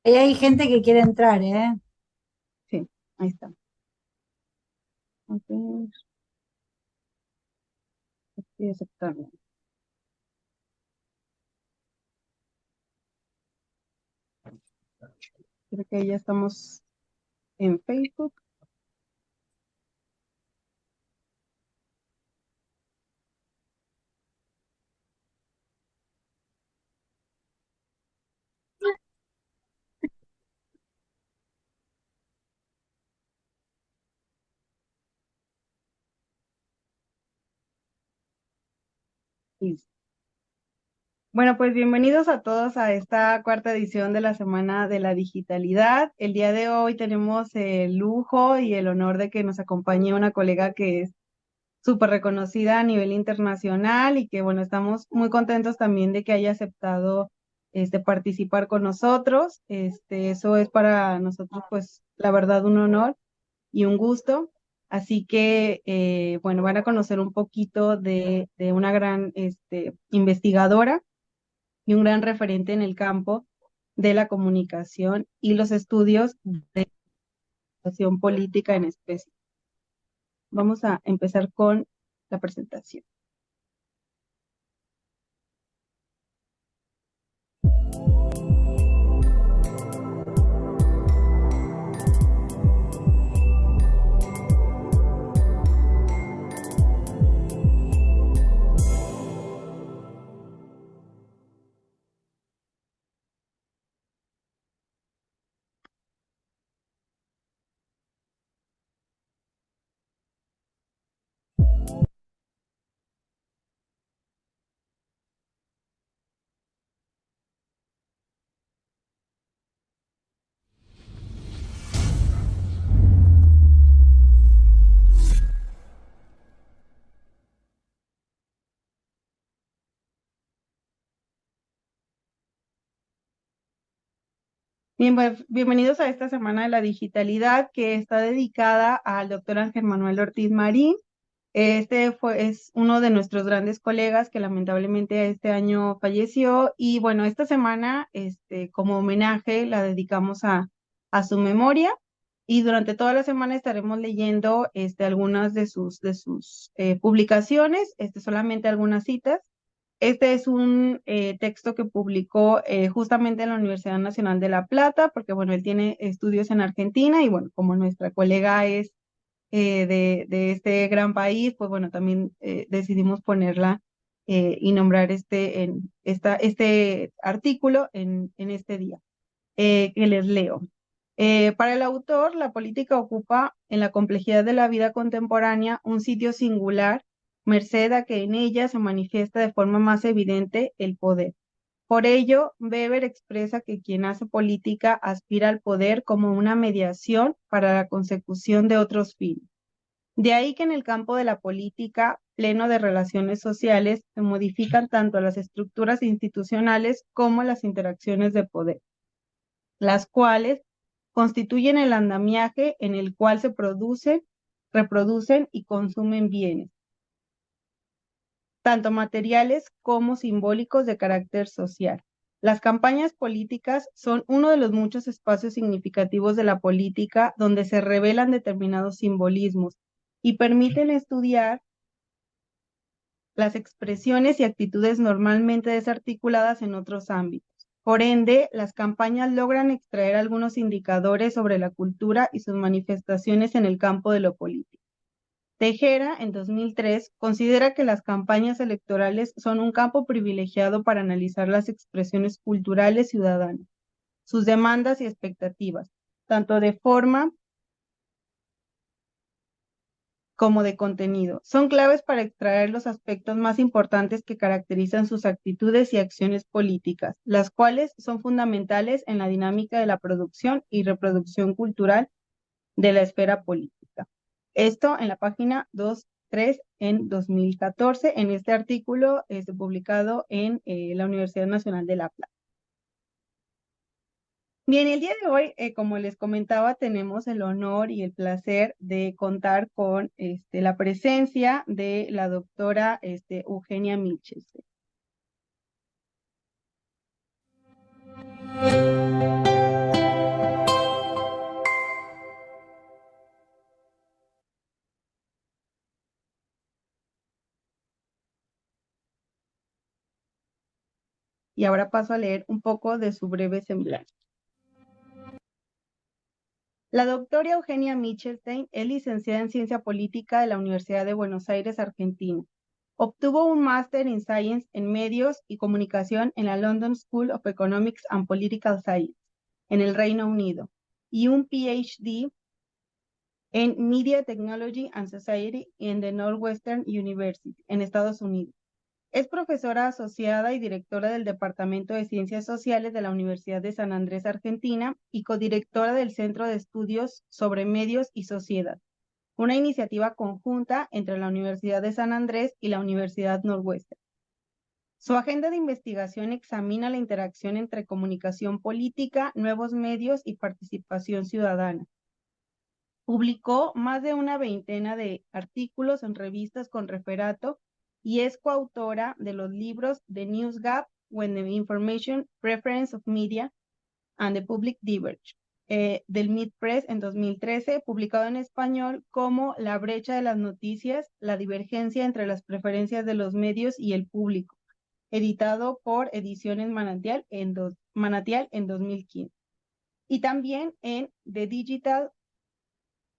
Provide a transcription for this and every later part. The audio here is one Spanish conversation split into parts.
Ahí hay gente que quiere entrar, ¿eh? Sí, ahí está. A ver, estoy aceptando. Creo que ya estamos en Facebook. Listo. Bueno, pues bienvenidos a todos a esta cuarta edición de la Semana de la Digitalidad. El día de hoy tenemos el lujo y el honor de que nos acompañe una colega que es súper reconocida a nivel internacional y que, bueno, estamos muy contentos también de que haya aceptado participar con nosotros. Eso es para nosotros, pues, la verdad, un honor y un gusto. Así que, bueno, van a conocer un poquito de una gran investigadora y un gran referente en el campo de la comunicación y los estudios de acción política en especie. Vamos a empezar con la presentación. Bien, pues, bienvenidos a esta Semana de la Digitalidad que está dedicada al doctor Ángel Manuel Ortiz Marín. Es uno de nuestros grandes colegas que lamentablemente este año falleció y bueno, esta semana, como homenaje, la dedicamos a su memoria y durante toda la semana estaremos leyendo algunas de sus publicaciones, solamente algunas citas. Este es un texto que publicó justamente en la Universidad Nacional de La Plata, porque bueno, él tiene estudios en Argentina y bueno, como nuestra colega es de este gran país, pues bueno, también decidimos ponerla y nombrar este artículo en este día que les leo. Para el autor, la política ocupa en la complejidad de la vida contemporánea un sitio singular, merced a que en ella se manifiesta de forma más evidente el poder. Por ello, Weber expresa que quien hace política aspira al poder como una mediación para la consecución de otros fines. De ahí que en el campo de la política, pleno de relaciones sociales, se modifican tanto las estructuras institucionales como las interacciones de poder, las cuales constituyen el andamiaje en el cual se producen, reproducen y consumen bienes, tanto materiales como simbólicos de carácter social. Las campañas políticas son uno de los muchos espacios significativos de la política donde se revelan determinados simbolismos y permiten estudiar las expresiones y actitudes normalmente desarticuladas en otros ámbitos. Por ende, las campañas logran extraer algunos indicadores sobre la cultura y sus manifestaciones en el campo de lo político. Tejera, en 2003, considera que las campañas electorales son un campo privilegiado para analizar las expresiones culturales ciudadanas, sus demandas y expectativas, tanto de forma como de contenido. Son claves para extraer los aspectos más importantes que caracterizan sus actitudes y acciones políticas, las cuales son fundamentales en la dinámica de la producción y reproducción cultural de la esfera política. Esto en la página 2.3 en 2014, en este artículo publicado en la Universidad Nacional de La Plata. Bien, el día de hoy, como les comentaba, tenemos el honor y el placer de contar con la presencia de la doctora Eugenia Milches. Y ahora paso a leer un poco de su breve semblanza. La doctora Eugenia Michelstein es licenciada en Ciencia Política de la Universidad de Buenos Aires, Argentina. Obtuvo un máster en Science en Medios y Comunicación en la London School of Economics and Political Science, en el Reino Unido, y un PhD en Media Technology and Society en the Northwestern University, en Estados Unidos. Es profesora asociada y directora del Departamento de Ciencias Sociales de la Universidad de San Andrés, Argentina, y codirectora del Centro de Estudios sobre Medios y Sociedad, una iniciativa conjunta entre la Universidad de San Andrés y la Universidad Northwestern. Su agenda de investigación examina la interacción entre comunicación política, nuevos medios y participación ciudadana. Publicó más de una veintena de artículos en revistas con referato y es coautora de los libros The News Gap, When the Information Preference of Media and the Public Diverge, del Mid Press en 2013, publicado en español como La brecha de las noticias, la divergencia entre las preferencias de los medios y el público, editado por Ediciones Manantial en 2015. Y también en The Digital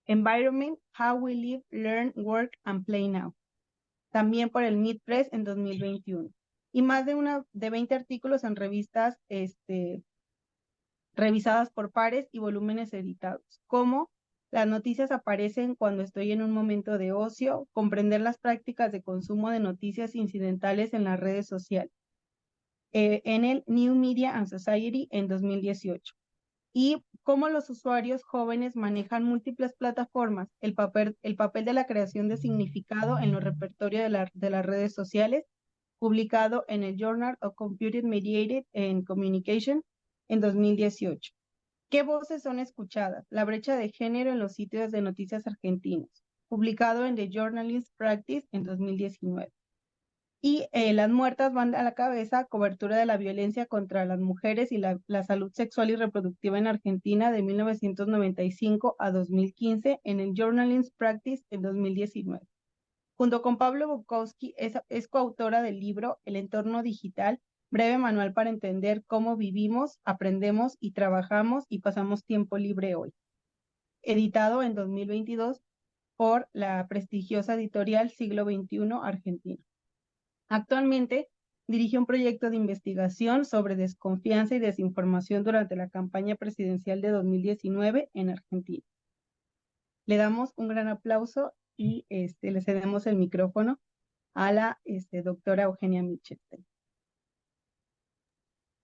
Environment, How We Live, Learn, Work and Play Now, también por el Mid Press en 2021. Y más de 20 artículos en revistas revisadas por pares y volúmenes editados, como Las noticias aparecen cuando estoy en un momento de ocio, comprender las prácticas de consumo de noticias incidentales en las redes sociales, en el New Media and Society en 2018. Y cómo los usuarios jóvenes manejan múltiples plataformas, el papel de la creación de significado en los repertorios de las redes sociales, publicado en el Journal of Computer Mediated and Communication en 2018. ¿Qué voces son escuchadas? La brecha de género en los sitios de noticias argentinos, publicado en The Journalist Practice en 2019. Y Las muertas van a la cabeza, cobertura de la violencia contra las mujeres y la salud sexual y reproductiva en Argentina de 1995 a 2015 en el Journalism Practice en 2019. Junto con Pablo Bukowski es coautora del libro El entorno digital, breve manual para entender cómo vivimos, aprendemos y trabajamos y pasamos tiempo libre hoy, editado en 2022 por la prestigiosa editorial Siglo XXI Argentina. Actualmente dirige un proyecto de investigación sobre desconfianza y desinformación durante la campaña presidencial de 2019 en Argentina. Le damos un gran aplauso y le cedemos el micrófono a la doctora Eugenia Michelstein.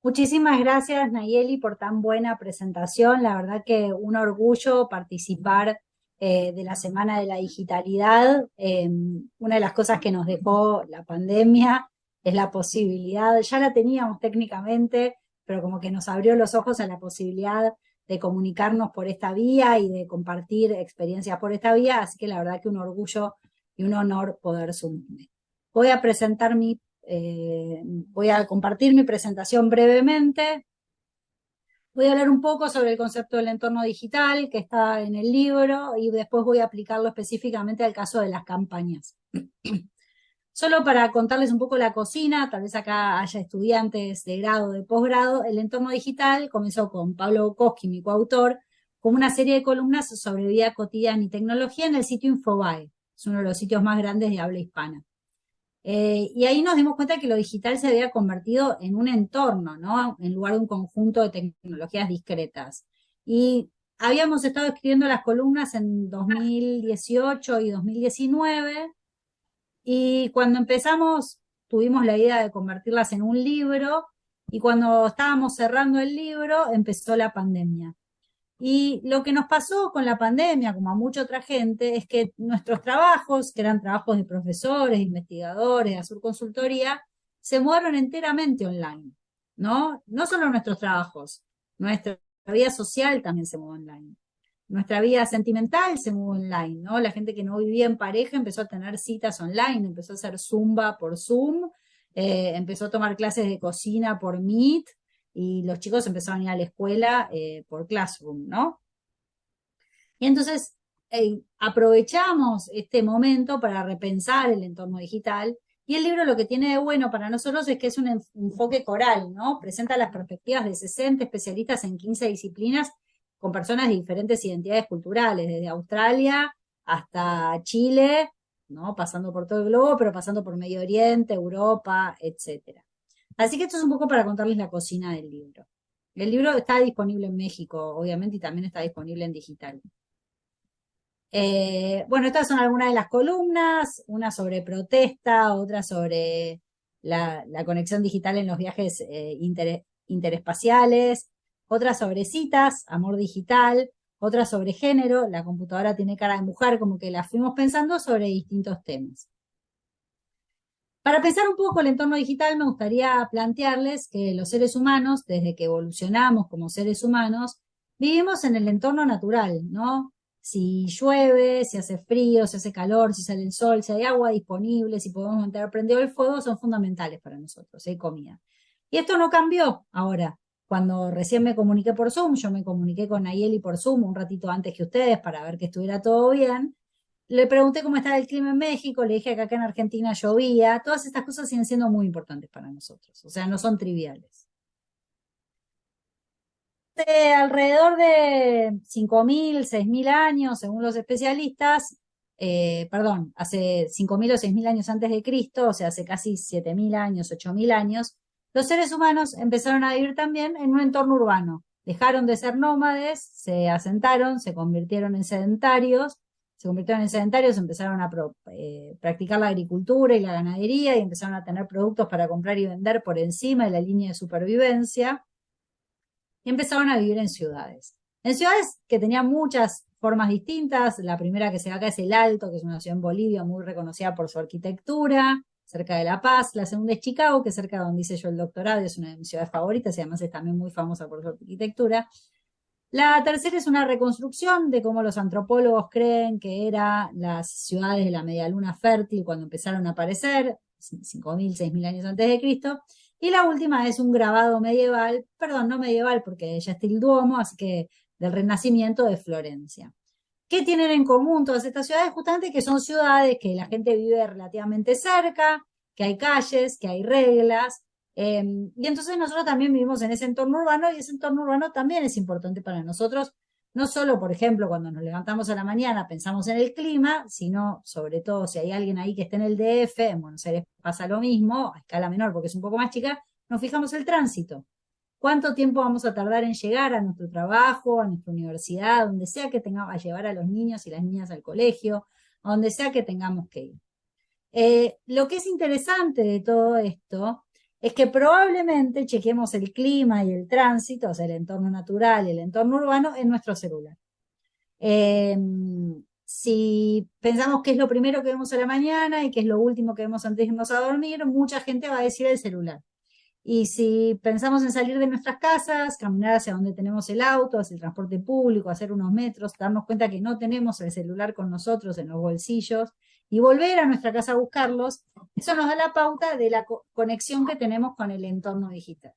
Muchísimas gracias, Nayeli, por tan buena presentación. La verdad que un orgullo participar de la Semana de la Digitalidad. Una de las cosas que nos dejó la pandemia es la posibilidad, ya la teníamos técnicamente, pero como que nos abrió los ojos a la posibilidad de comunicarnos por esta vía y de compartir experiencias por esta vía, así que la verdad que un orgullo y un honor poder sumarme. Voy a compartir mi presentación brevemente. Voy a hablar un poco sobre el concepto del entorno digital que está en el libro y después voy a aplicarlo específicamente al caso de las campañas. Solo para contarles un poco la cocina, tal vez acá haya estudiantes de grado, de posgrado, el entorno digital comenzó con Pablo Bukowski, mi coautor, con una serie de columnas sobre vida cotidiana y tecnología en el sitio Infobae. Es uno de los sitios más grandes de habla hispana. Y ahí nos dimos cuenta que lo digital se había convertido en un entorno, ¿no? En lugar de un conjunto de tecnologías discretas. Y habíamos estado escribiendo las columnas en 2018 y 2019, y cuando empezamos tuvimos la idea de convertirlas en un libro, y cuando estábamos cerrando el libro empezó la pandemia. Y lo que nos pasó con la pandemia, como a mucha otra gente, es que nuestros trabajos, que eran trabajos de profesores, investigadores, de hacer consultoría, se mudaron enteramente online, ¿no? No solo nuestros trabajos, nuestra vida social también se mudó online. Nuestra vida sentimental se mudó online, ¿no? La gente que no vivía en pareja empezó a tener citas online, empezó a hacer Zumba por Zoom, empezó a tomar clases de cocina por Meet, y los chicos empezaron a ir a la escuela por Classroom, ¿no? Y entonces aprovechamos este momento para repensar el entorno digital Y el libro lo que tiene de bueno para nosotros es que es un enfoque coral, ¿no? Presenta las perspectivas de 60 especialistas en 15 disciplinas con personas de diferentes identidades culturales, desde Australia hasta Chile, ¿no? Pasando por todo el globo, pero pasando por Medio Oriente, Europa, etcétera. Así que esto es un poco para contarles la cocina del libro. El libro está disponible en México, obviamente, y también está disponible en digital. Bueno, estas son algunas de las columnas, una sobre protesta, otra sobre la conexión digital en los viajes interespaciales, otra sobre citas, amor digital, otra sobre género, la computadora tiene cara de mujer, como que la fuimos pensando sobre distintos temas. Para pensar un poco el entorno digital, me gustaría plantearles que los seres humanos, desde que evolucionamos como seres humanos, vivimos en el entorno natural, ¿no? Si llueve, si hace frío, si hace calor, si sale el sol, si hay agua disponible, si podemos mantener prendido el fuego, son fundamentales para nosotros, si hay comida. Y esto no cambió ahora. Cuando recién me comuniqué por Zoom, yo me comuniqué con Nayeli por Zoom un ratito antes que ustedes para ver que estuviera todo bien. Le pregunté cómo estaba el clima en México, le dije que acá en Argentina llovía. Todas estas cosas siguen siendo muy importantes para nosotros, o sea, no son triviales. Alrededor de 5.000, 6.000 años, según los especialistas, perdón, hace 5.000 o 6.000 años antes de Cristo, o sea, hace casi 7.000 años, 8.000 años, los seres humanos empezaron a vivir también en un entorno urbano. Dejaron de ser nómades, se asentaron, se convirtieron en sedentarios, empezaron a practicar la agricultura y la ganadería y empezaron a tener productos para comprar y vender por encima de la línea de supervivencia y empezaron a vivir en ciudades. En ciudades que tenían muchas formas distintas. La primera que se ve acá es El Alto, que es una ciudad en Bolivia muy reconocida por su arquitectura, cerca de La Paz. La segunda es Chicago, que es cerca de donde hice yo el doctorado, y es una de mis ciudades favoritas y además es también muy famosa por su arquitectura. La tercera es una reconstrucción de cómo los antropólogos creen que eran las ciudades de la media luna fértil cuando empezaron a aparecer, 5.000, 6.000 años antes de Cristo. Y la última es un grabado medieval, perdón, no medieval porque ya está el Duomo, así que del Renacimiento de Florencia. ¿Qué tienen en común todas estas ciudades? Justamente que son ciudades que la gente vive relativamente cerca, que hay calles, que hay reglas, y entonces nosotros también vivimos en ese entorno urbano y ese entorno urbano también es importante para nosotros, no solo, por ejemplo, cuando nos levantamos a la mañana pensamos en el clima, sino sobre todo si hay alguien ahí que esté en el DF, en Buenos Aires pasa lo mismo, a escala menor porque es un poco más chica, nos fijamos el tránsito. ¿Cuánto tiempo vamos a tardar en llegar a nuestro trabajo, a nuestra universidad, donde sea que tengamos, a llevar a los niños y las niñas al colegio, a donde sea que tengamos que ir? Lo que es interesante de todo esto es que probablemente chequemos el clima y el tránsito, o sea, el entorno natural y el entorno urbano en nuestro celular. Eh, si pensamos que es lo primero que vemos a la mañana y que es lo último que vemos antes de irnos a dormir, mucha gente va a decir el celular. Y si pensamos en salir de nuestras casas, caminar hacia donde tenemos el auto, hacia el transporte público, hacer unos metros, darnos cuenta que no tenemos el celular con nosotros en los bolsillos y volver a nuestra casa a buscarlos, eso nos da la pauta de la conexión que tenemos con el entorno digital.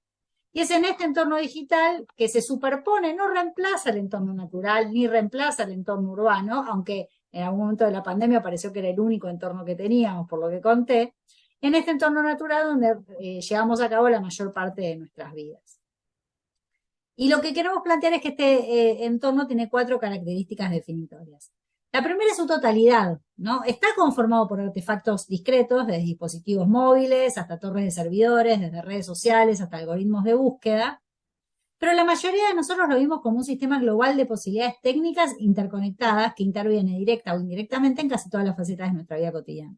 Y es en este entorno digital que se superpone, no reemplaza el entorno natural, ni reemplaza el entorno urbano, aunque en algún momento de la pandemia pareció que era el único entorno que teníamos, por lo que conté, en este entorno natural donde llevamos a cabo la mayor parte de nuestras vidas. Y lo que queremos plantear es que este entorno tiene 4 características definitorias. La primera es su totalidad, ¿no? Está conformado por artefactos discretos, desde dispositivos móviles hasta torres de servidores, desde redes sociales hasta algoritmos de búsqueda, pero la mayoría de nosotros lo vimos como un sistema global de posibilidades técnicas interconectadas que interviene directa o indirectamente en casi todas las facetas de nuestra vida cotidiana.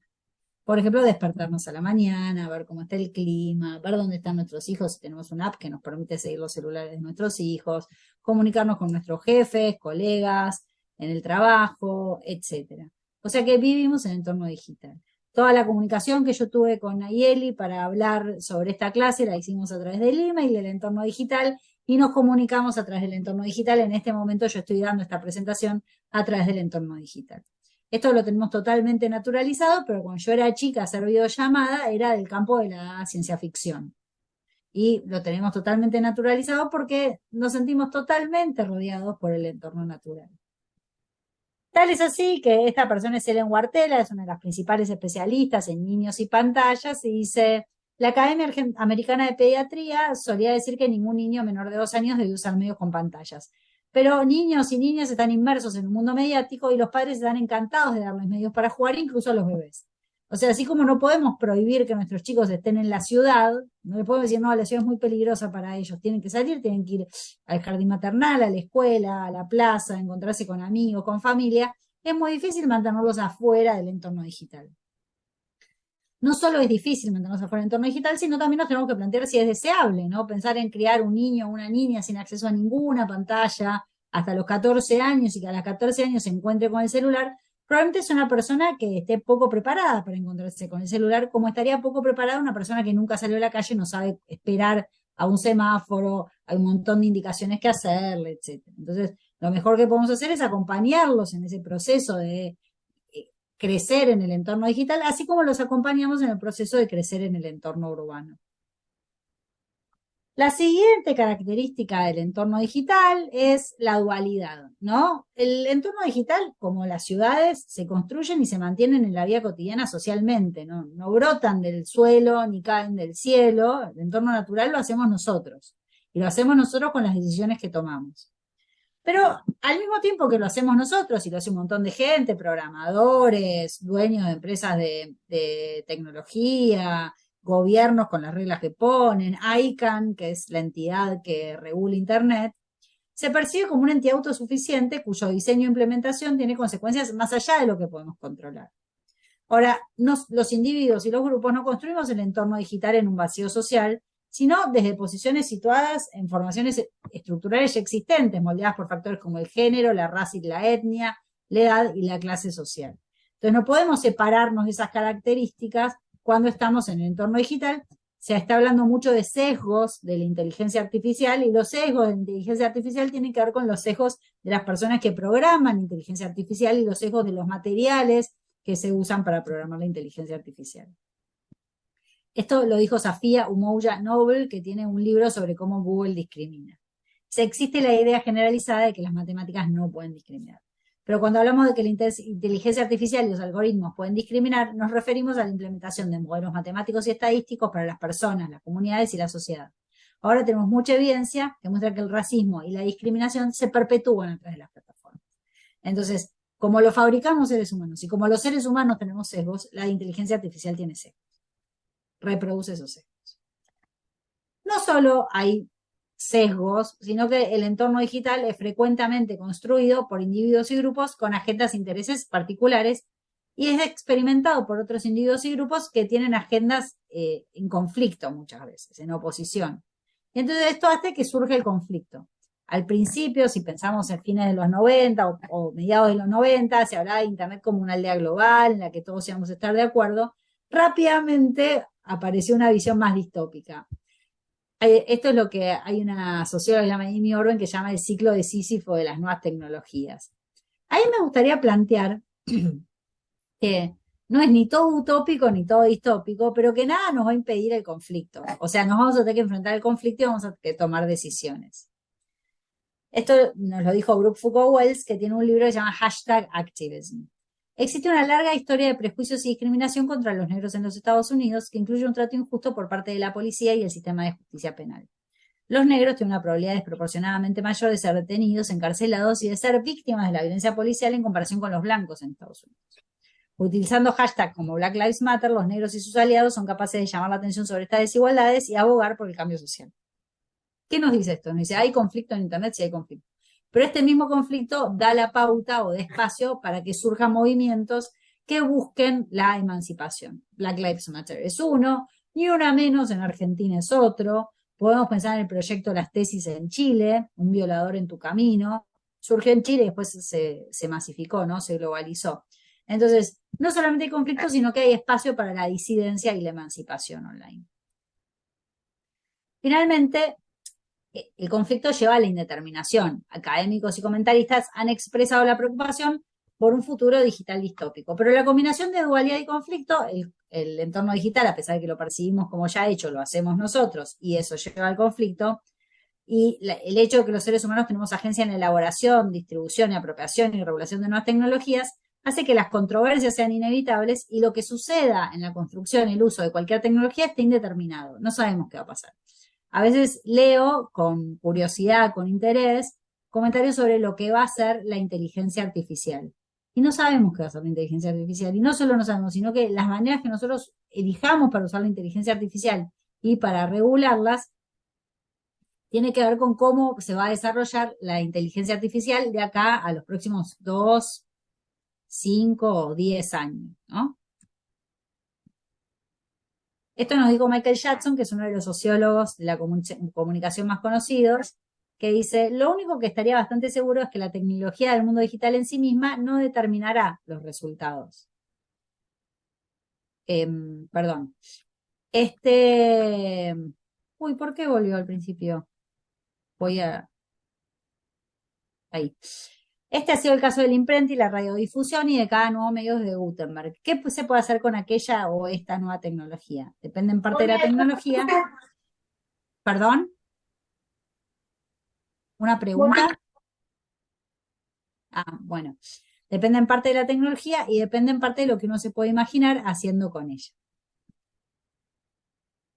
Por ejemplo, despertarnos a la mañana, ver cómo está el clima, ver dónde están nuestros hijos, si tenemos una app que nos permite seguir los celulares de nuestros hijos, comunicarnos con nuestros jefes, colegas, en el trabajo, etcétera. O sea que vivimos en el entorno digital. Toda la comunicación que yo tuve con Nayeli para hablar sobre esta clase la hicimos a través del email, del entorno digital, y nos comunicamos a través del entorno digital. En este momento yo estoy dando esta presentación a través del entorno digital. Esto lo tenemos totalmente naturalizado, pero cuando yo era chica, hacer videollamada era del campo de la ciencia ficción. Y lo tenemos totalmente naturalizado porque nos sentimos totalmente rodeados por el entorno natural. Tal es así que esta persona es Helen Wartela, es una de las principales especialistas en niños y pantallas, y dice, la Academia Americana de Pediatría solía decir que ningún niño menor de 2 años debe usar medios con pantallas. Pero niños y niñas están inmersos en un mundo mediático y los padres están encantados de darles medios para jugar, incluso a los bebés. O sea, así como no podemos prohibir que nuestros chicos estén en la ciudad, no le podemos decir, no, la ciudad es muy peligrosa para ellos, tienen que salir, tienen que ir al jardín maternal, a la escuela, a la plaza, a encontrarse con amigos, con familia, es muy difícil mantenerlos afuera del entorno digital. No solo es difícil mantenerlos afuera del entorno digital, sino también nos tenemos que plantear si es deseable, ¿no? Pensar en criar un niño o una niña sin acceso a ninguna pantalla hasta los 14 años y que a los 14 años se encuentre con el celular, probablemente es una persona que esté poco preparada para encontrarse con el celular, como estaría poco preparada una persona que nunca salió a la calle y no sabe esperar a un semáforo, hay un montón de indicaciones que hacerle, etcétera. Entonces, lo mejor que podemos hacer es acompañarlos en ese proceso de crecer en el entorno digital, así como los acompañamos en el proceso de crecer en el entorno urbano. La siguiente característica del entorno digital es la dualidad, ¿no? El entorno digital, como las ciudades, se construyen y se mantienen en la vida cotidiana socialmente, ¿no? No brotan del suelo ni caen del cielo, el entorno natural lo hacemos nosotros, y lo hacemos nosotros con las decisiones que tomamos. Pero al mismo tiempo que lo hacemos nosotros, y lo hace un montón de gente, programadores, dueños de empresas de tecnología, gobiernos con las reglas que ponen, ICANN, que es la entidad que regula Internet, se percibe como una entidad autosuficiente cuyo diseño e implementación tiene consecuencias más allá de lo que podemos controlar. Ahora, los individuos y los grupos no construimos el entorno digital en un vacío social, sino desde posiciones situadas en formaciones estructurales ya existentes, moldeadas por factores como el género, la raza y la etnia, la edad y la clase social. Entonces no podemos separarnos de esas características cuando estamos en el entorno digital. Se está hablando mucho de sesgos de la inteligencia artificial, y los sesgos de la inteligencia artificial tienen que ver con los sesgos de las personas que programan inteligencia artificial y los sesgos de los materiales que se usan para programar la inteligencia artificial. Esto lo dijo Safia Umoja Noble, que tiene un libro sobre cómo Google discrimina. Se existe la idea generalizada de que las matemáticas no pueden discriminar. Pero cuando hablamos de que la inteligencia artificial y los algoritmos pueden discriminar, nos referimos a la implementación de modelos matemáticos y estadísticos para las personas, las comunidades y la sociedad. Ahora tenemos mucha evidencia que muestra que el racismo y la discriminación se perpetúan a través de las plataformas. Entonces, como lo fabricamos seres humanos y como los seres humanos tenemos sesgos, la inteligencia artificial tiene sesgos. Reproduce esos sesgos. No solo hay sesgos, sino que el entorno digital es frecuentemente construido por individuos y grupos con agendas e intereses particulares y es experimentado por otros individuos y grupos que tienen agendas en conflicto muchas veces, en oposición. Y entonces esto hace que surja el conflicto. Al principio, si pensamos en fines de los 90 o mediados de los 90, se hablaba de Internet como una aldea global en la que todos íbamos a estar de acuerdo. Rápidamente apareció una visión más distópica. Esto es lo que hay una socióloga que se llama Amy Orben que llama el ciclo de Sísifo de las nuevas tecnologías. Ahí me gustaría plantear que no es ni todo utópico ni todo distópico, pero que nada nos va a impedir el conflicto. O sea, nos vamos a tener que enfrentar al conflicto y vamos a tener que tomar decisiones. Esto nos lo dijo Brooke Foucault-Wells, que tiene un libro que se llama #Activism. Existe una larga historia de prejuicios y discriminación contra los negros en los Estados Unidos, que incluye un trato injusto por parte de la policía y el sistema de justicia penal. Los negros tienen una probabilidad desproporcionadamente mayor de ser detenidos, encarcelados y de ser víctimas de la violencia policial en comparación con los blancos en Estados Unidos. Utilizando hashtags como Black Lives Matter, los negros y sus aliados son capaces de llamar la atención sobre estas desigualdades y abogar por el cambio social. ¿Qué nos dice esto? Nos dice, ¿hay conflicto en Internet? Sí hay conflicto. Pero este mismo conflicto da la pauta o da espacio para que surjan movimientos que busquen la emancipación. Black Lives Matter es uno, Ni Una Menos en Argentina es otro. Podemos pensar en el proyecto Las Tesis en Chile, Un violador en tu camino. Surgió en Chile y después se masificó, ¿no? Se globalizó. Entonces, no solamente hay conflicto, sino que hay espacio para la disidencia y la emancipación online. Finalmente, el conflicto lleva a la indeterminación. Académicos y comentaristas han expresado la preocupación por un futuro digital distópico. Pero la combinación de dualidad y conflicto, el entorno digital, a pesar de que lo percibimos como ya hecho, lo hacemos nosotros, y eso lleva al conflicto, Y el hecho de que los seres humanos tenemos agencia en la elaboración, distribución, apropiación y regulación de nuevas tecnologías hace que las controversias sean inevitables y lo que suceda en la construcción y el uso de cualquier tecnología esté indeterminado. No sabemos qué va a pasar. A veces leo con curiosidad, con interés, comentarios sobre lo que va a ser la inteligencia artificial. Y no sabemos qué va a ser la inteligencia artificial. Y no solo no sabemos, sino que las maneras que nosotros elijamos para usar la inteligencia artificial y para regularlas tiene que ver con cómo se va a desarrollar la inteligencia artificial de acá a los próximos 2, 5 o 10 años, ¿no? Esto nos dijo Michael Jackson, que es uno de los sociólogos de la comunicación más conocidos, que dice, lo único que estaría bastante seguro es que la tecnología del mundo digital en sí misma no determinará los resultados. Perdón. Uy, ¿por qué volvió al principio? Voy a... Ahí. Este ha sido el caso del imprenta y la radiodifusión y de cada nuevo medio de Gutenberg. ¿Qué se puede hacer con aquella o esta nueva tecnología? Depende en parte de la tecnología. ¿Perdón? ¿Una pregunta? Ah, bueno. Depende en parte de la tecnología y depende en parte de lo que uno se puede imaginar haciendo con ella.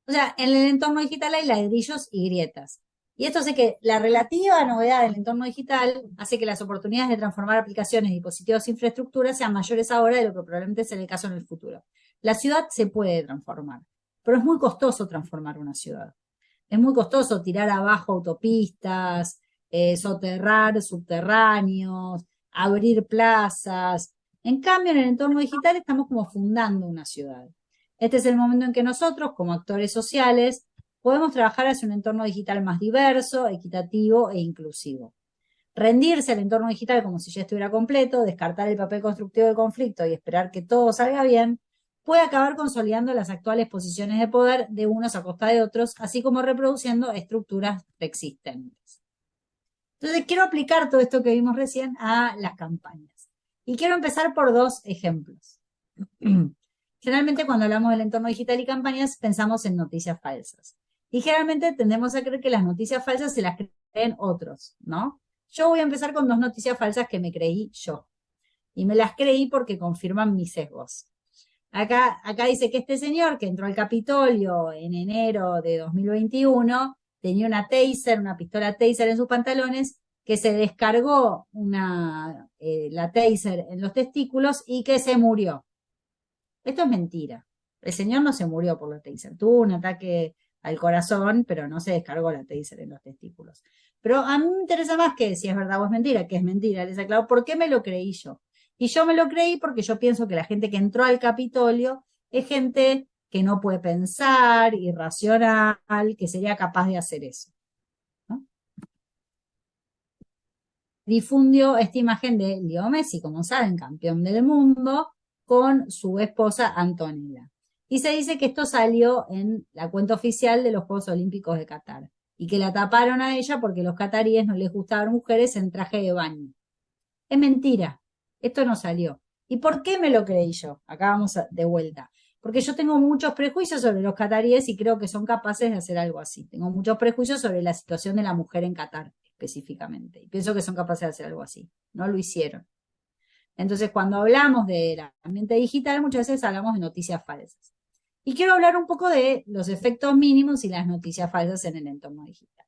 O sea, en el entorno digital hay ladrillos y grietas. Y esto hace que la relativa novedad del entorno digital hace que las oportunidades de transformar aplicaciones, dispositivos e infraestructuras sean mayores ahora de lo que probablemente será el caso en el futuro. La ciudad se puede transformar, pero es muy costoso transformar una ciudad. Es muy costoso tirar abajo autopistas, soterrar subterráneos, abrir plazas. En cambio, en el entorno digital estamos como fundando una ciudad. Este es el momento en que nosotros, como actores sociales, podemos trabajar hacia un entorno digital más diverso, equitativo e inclusivo. Rendirse al entorno digital como si ya estuviera completo, descartar el papel constructivo del conflicto y esperar que todo salga bien, puede acabar consolidando las actuales posiciones de poder de unos a costa de otros, así como reproduciendo estructuras preexistentes. Entonces, quiero aplicar todo esto que vimos recién a las campañas. Y quiero empezar por dos ejemplos. Generalmente cuando hablamos del entorno digital y campañas pensamos en noticias falsas. Y generalmente tendemos a creer que las noticias falsas se las creen otros, ¿no? Yo voy a empezar con dos noticias falsas que me creí yo. Y me las creí porque confirman mis sesgos. Acá dice que este señor que entró al Capitolio en enero de 2021 tenía una taser, una pistola taser en sus pantalones, que se descargó la taser en los testículos y que se murió. Esto es mentira. El señor no se murió por la taser. Tuvo un ataque al corazón, pero no se descargó la taser en los testículos. Pero a mí me interesa más que si es verdad o es mentira, que es mentira. Les aclaro por qué me lo creí yo. Y yo me lo creí porque yo pienso que la gente que entró al Capitolio es gente que no puede pensar, irracional, que sería capaz de hacer eso, ¿no? Difundió esta imagen de Leo Messi, como saben, campeón del mundo, con su esposa Antonella. Y se dice que esto salió en la cuenta oficial de los Juegos Olímpicos de Qatar y que la taparon a ella porque a los cataríes no les gustaban mujeres en traje de baño. Es mentira, esto no salió. ¿Y por qué me lo creí yo? Acá vamos de vuelta. Porque yo tengo muchos prejuicios sobre los cataríes y creo que son capaces de hacer algo así. Tengo muchos prejuicios sobre la situación de la mujer en Qatar específicamente. Y pienso que son capaces de hacer algo así. No lo hicieron. Entonces, cuando hablamos del ambiente digital, muchas veces hablamos de noticias falsas. Y quiero hablar un poco de los efectos mínimos y las noticias falsas en el entorno digital.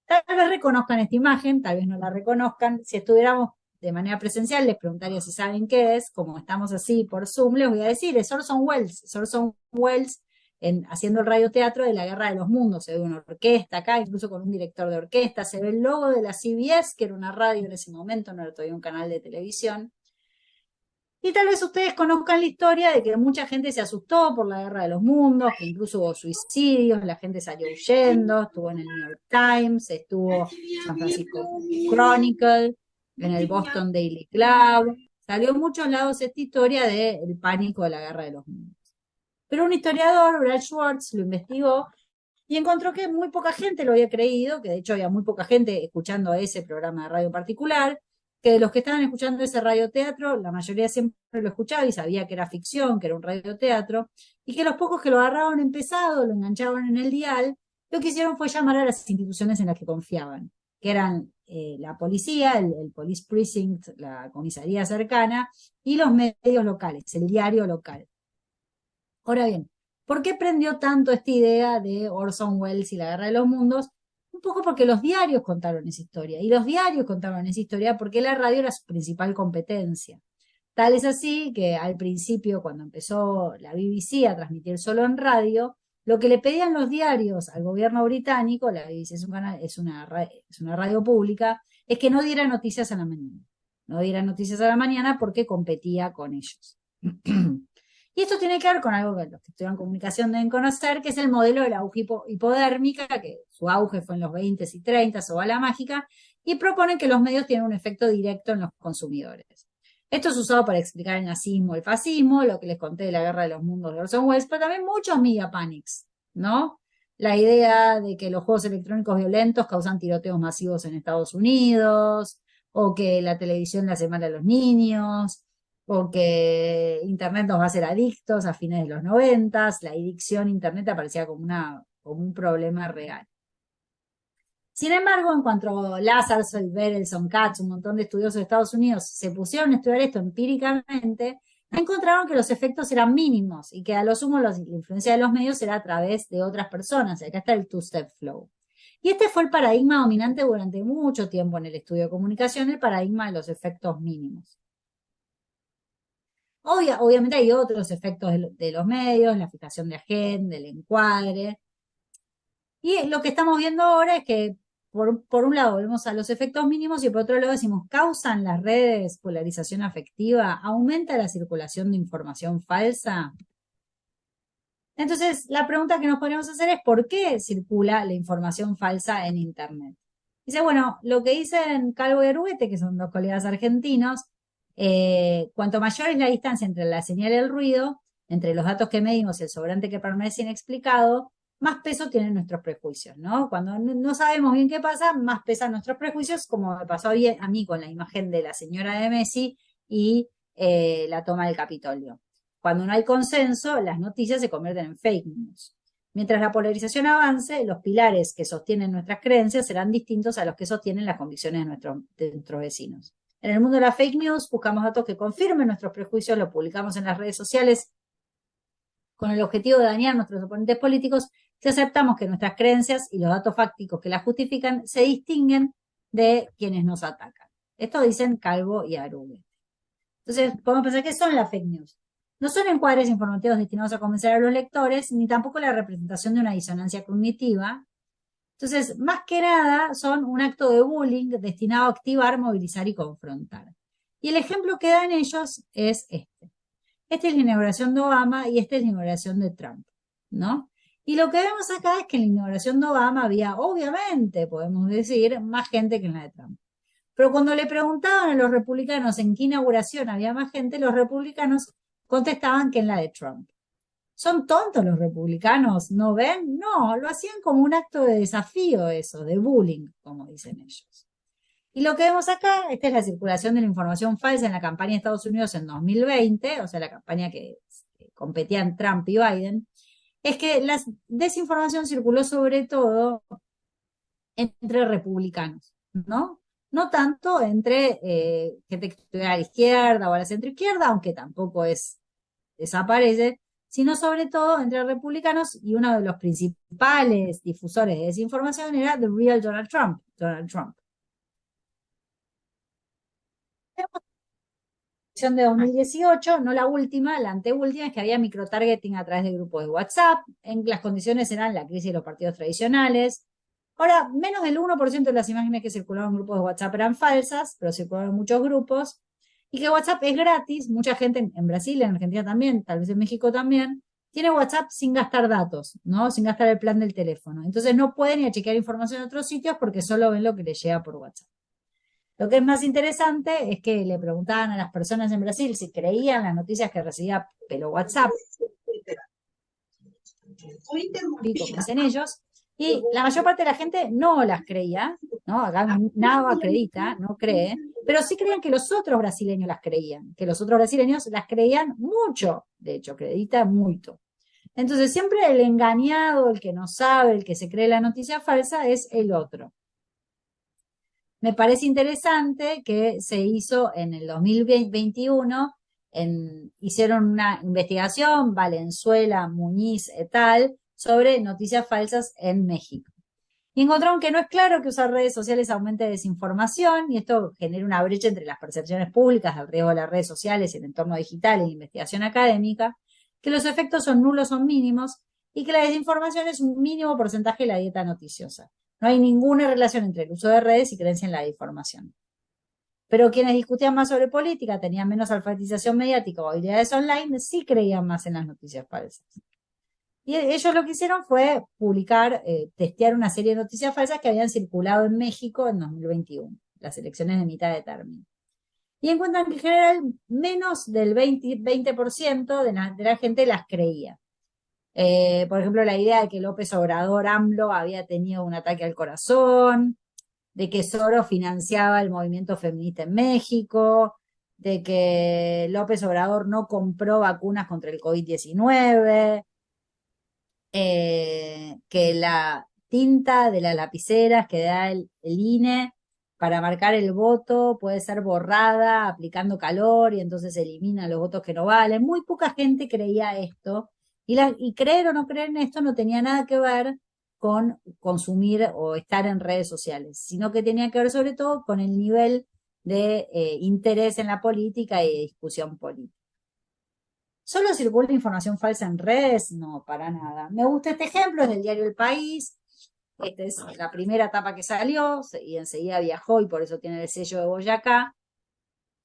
Tal vez reconozcan esta imagen, tal vez no la reconozcan. Si estuviéramos de manera presencial, les preguntaría si saben qué es. Como estamos así por Zoom, les voy a decir, es Orson Welles. Es Orson Welles haciendo el radioteatro de la Guerra de los Mundos. Se ve una orquesta acá, incluso con un director de orquesta. Se ve el logo de la CBS, que era una radio en ese momento, no era todavía un canal de televisión. Y tal vez ustedes conozcan la historia de que mucha gente se asustó por la Guerra de los Mundos, que incluso hubo suicidios, la gente salió huyendo, estuvo en el New York Times, estuvo en San Francisco Chronicle, en el Boston Daily Club, salió en muchos lados esta historia del pánico de la Guerra de los Mundos. Pero un historiador, Brad Schwartz, lo investigó y encontró que muy poca gente lo había creído, que de hecho había muy poca gente escuchando ese programa de radio en particular, que de los que estaban escuchando ese radioteatro, la mayoría siempre lo escuchaba y sabía que era ficción, que era un radioteatro, y que los pocos que lo agarraban empezado, lo enganchaban en el dial, lo que hicieron fue llamar a las instituciones en las que confiaban, que eran la policía, el police precinct, la comisaría cercana, y los medios locales, el diario local. Ahora bien, ¿por qué prendió tanto esta idea de Orson Welles y la Guerra de los Mundos? Un poco porque los diarios contaron esa historia, y los diarios contaron esa historia porque la radio era su principal competencia. Tal es así que al principio, cuando empezó la BBC a transmitir solo en radio, lo que le pedían los diarios al gobierno británico, la BBC es una radio pública, es que no diera noticias a la mañana. No diera noticias a la mañana porque competía con ellos. Y esto tiene que ver con algo que los que estudian comunicación deben conocer, que es el modelo de la aguja hipodérmica, que su auge fue en los 20 y 30, o bala mágica, y proponen que los medios tienen un efecto directo en los consumidores. Esto es usado para explicar el nazismo, el fascismo, lo que les conté de la Guerra de los Mundos de Orson Welles, pero también muchos media panics, ¿no? La idea de que los juegos electrónicos violentos causan tiroteos masivos en Estados Unidos, o que la televisión le hace mal a los niños, o que Internet nos va a hacer adictos a fines de los 90, la adicción a Internet aparecía como un problema real. Sin embargo, en cuanto Lazarus, Berelson, Katz, un montón de estudiosos de Estados Unidos se pusieron a estudiar esto empíricamente, encontraron que los efectos eran mínimos y que a lo sumo la influencia de los medios era a través de otras personas. Acá está el two-step flow. Y este fue el paradigma dominante durante mucho tiempo en el estudio de comunicación, el paradigma de los efectos mínimos. Obviamente hay otros efectos de los medios, la fijación de agenda, el encuadre. Y lo que estamos viendo ahora es que, por un lado, vemos a los efectos mínimos y por otro lado decimos, ¿causan las redes polarización afectiva? ¿Aumenta la circulación de información falsa? Entonces, la pregunta que nos podríamos hacer es, ¿por qué circula la información falsa en Internet? Dice, bueno, lo que dicen Calvo y Arguete, que son dos colegas argentinos, cuanto mayor es la distancia entre la señal y el ruido, entre los datos que medimos y el sobrante que permanece inexplicado, más peso tienen nuestros prejuicios, ¿no? Cuando no sabemos bien qué pasa, más pesan nuestros prejuicios, como me pasó a mí con la imagen de la señora de Messi y la toma del Capitolio. Cuando no hay consenso, las noticias se convierten en fake news. Mientras la polarización avance, los pilares que sostienen nuestras creencias serán distintos a los que sostienen las convicciones de nuestros vecinos. En el mundo de la fake news, buscamos datos que confirmen nuestros prejuicios, lo publicamos en las redes sociales con el objetivo de dañar a nuestros oponentes políticos si aceptamos que nuestras creencias y los datos fácticos que las justifican se distinguen de quienes nos atacan. Esto dicen Calvo y Arguete. Entonces, podemos pensar que son las fake news. No son encuadres informativos destinados a convencer a los lectores, ni tampoco la representación de una disonancia cognitiva. Entonces, más que nada, son un acto de bullying destinado a activar, movilizar y confrontar. Y el ejemplo que dan ellos es este. Esta es la inauguración de Obama y esta es la inauguración de Trump, ¿no? Y lo que vemos acá es que en la inauguración de Obama había, obviamente, podemos decir, más gente que en la de Trump. Pero cuando le preguntaban a los republicanos en qué inauguración había más gente, los republicanos contestaban que en la de Trump. ¿Son tontos los republicanos? ¿No ven? No, lo hacían como un acto de desafío eso, de bullying, como dicen ellos. Y lo que vemos acá, esta es la circulación de la información falsa en la campaña de Estados Unidos en 2020, o sea, la campaña que competían Trump y Biden, es que la desinformación circuló sobre todo entre republicanos, ¿no? No tanto entre gente que estuviera a la izquierda o a la centroizquierda, aunque tampoco desaparece, sino sobre todo entre republicanos, y uno de los principales difusores de desinformación era The Real Donald Trump, Donald Trump. De 2018, no la última, la anteúltima, es que había microtargeting a través de grupos de WhatsApp, en las condiciones eran la crisis de los partidos tradicionales. Ahora, menos del 1% de las imágenes que circularon en grupos de WhatsApp eran falsas, pero circularon en muchos grupos, y que WhatsApp es gratis, mucha gente en Brasil, en Argentina también, tal vez en México también, tiene WhatsApp sin gastar datos, ¿no? Sin gastar el plan del teléfono. Entonces no pueden ir a chequear información en otros sitios porque solo ven lo que les llega por WhatsApp. Lo que es más interesante es que le preguntaban a las personas en Brasil si creían las noticias que recibía pelo WhatsApp, como dicen ellos, y la mayor parte de la gente no las creía, ¿no? Acá nada acredita, no cree, pero sí creían que los otros brasileños las creían, que los otros brasileños las creían mucho, de hecho, acredita mucho. Entonces siempre el engañado, el que no sabe, el que se cree la noticia falsa es el otro. Me parece interesante que se hizo en el 2021, hicieron una investigación, Valenzuela, Muñiz et al., sobre noticias falsas en México. Y encontraron que no es claro que usar redes sociales aumente desinformación y esto genera una brecha entre las percepciones públicas del riesgo de las redes sociales y el entorno digital y la investigación académica, que los efectos son nulos o mínimos y que la desinformación es un mínimo porcentaje de la dieta noticiosa. No hay ninguna relación entre el uso de redes y creencia en la desinformación. Pero quienes discutían más sobre política, tenían menos alfabetización mediática o habilidades online, sí creían más en las noticias falsas. Y ellos lo que hicieron fue publicar, testear una serie de noticias falsas que habían circulado en México en 2021, las elecciones de mitad de término. Y encuentran que en general menos del 20% de la gente las creía. Por ejemplo, la idea de que López Obrador, AMLO, había tenido un ataque al corazón, de que Soros financiaba el movimiento feminista en México, de que López Obrador no compró vacunas contra el COVID-19, que la tinta de las lapiceras que da el INE para marcar el voto puede ser borrada aplicando calor y entonces elimina los votos que no valen. Muy poca gente creía esto y creer o no creer en esto no tenía nada que ver con consumir o estar en redes sociales, sino que tenía que ver sobre todo con el nivel de interés en la política y de discusión política. ¿Solo circula información falsa en redes? No, para nada. Me gusta este ejemplo, es del diario El País. Esta es la primera etapa que salió y enseguida viajó y por eso tiene el sello de Boyacá.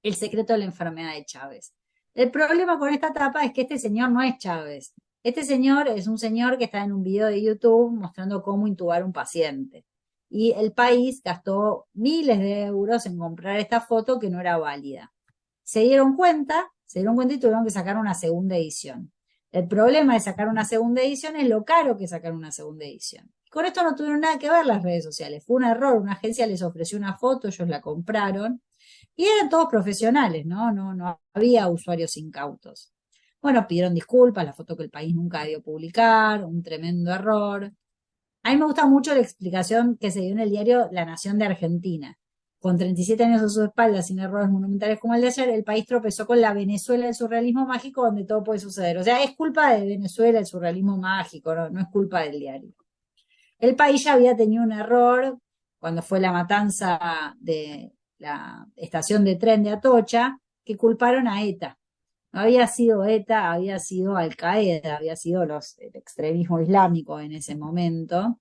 El secreto de la enfermedad de Chávez. El problema con esta etapa es que este señor no es Chávez. Este señor es un señor que está en un video de YouTube mostrando cómo intubar un paciente. Y El País gastó miles de euros en comprar esta foto que no era válida. Se dieron cuenta y tuvieron que sacar una segunda edición. El problema de sacar una segunda edición es lo caro que sacar una segunda edición. Con esto no tuvieron nada que ver las redes sociales. Fue un error. Una agencia les ofreció una foto, ellos la compraron. Y eran todos profesionales, ¿no? No había usuarios incautos. Bueno, pidieron disculpas, la foto que El País nunca debió publicar, un tremendo error. A mí me gusta mucho la explicación que se dio en el diario La Nación de Argentina. Con 37 años a su espalda, sin errores monumentales como el de ayer, el país tropezó con la Venezuela del surrealismo mágico donde todo puede suceder. O sea, es culpa de Venezuela el surrealismo mágico, no es culpa del diario. El país ya había tenido un error cuando fue la matanza de la estación de tren de Atocha, que culparon a ETA. No había sido ETA, había sido Al Qaeda, había sido el extremismo islámico en ese momento.